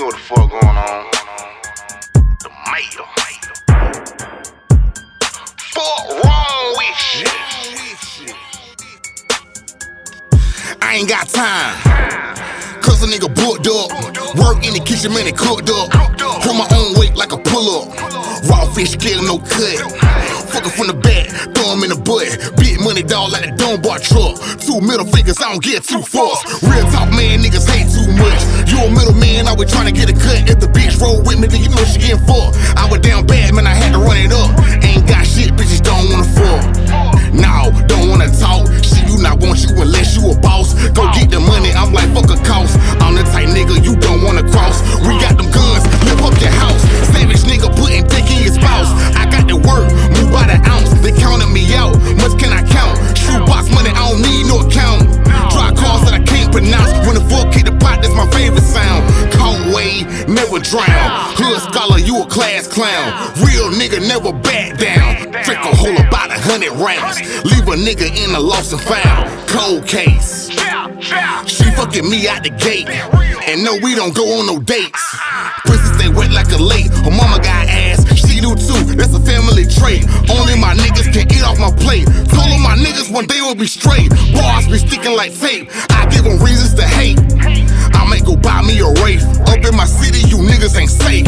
know what the fuck going on. The mayor. Fuck wrong with shit. I ain't got time. Cause a nigga booked up. Work in the kitchen, man, it cooked up. Hold my own weight like a pull-up. Raw fish, kill no cut. Fuckin' from the back, throw him in the butt. Big money dog like a Dunbar truck. 2 middle fingers, I don't get too fast. Real talk, man, niggas hate too much. You a middleman, always tryna get a cut. If the bitch roll with me, then you know she getting fucked. I was down bad, man, I had to run it up. Ain't got shit, bitches don't wanna fuck. No, don't wanna talk. Shit, you not want you unless you a boss. Go get the money, I'm like, fuck a cost. I'm the type nigga you don't wanna cross. We got them guns, lift up your house. Savage nigga putting dick in your spouse. I got to work, move by the ounce. They counting me out, much can I count? Shoebox money, I don't need no account. Try cars that I can't pronounce. When the fuck hit the pot, that's my favorite sound. Cold wave, never drown. Hood scholar, you a class clown. Real nigga never back down. Trick a hole about 100 rounds. Leave a nigga in a lost and found. Cold case. She fucking me out the gate. And no, we don't go on no dates. Pussy stay wet like a lake. Her mama got ass, she do too. That's a family trait. Only my niggas can eat off my plate. Told them my niggas one day will be straight. Bars be sticking like tape. I give them reasons to hate. I may go buy me a Wraith. Up in my city, you niggas ain't safe.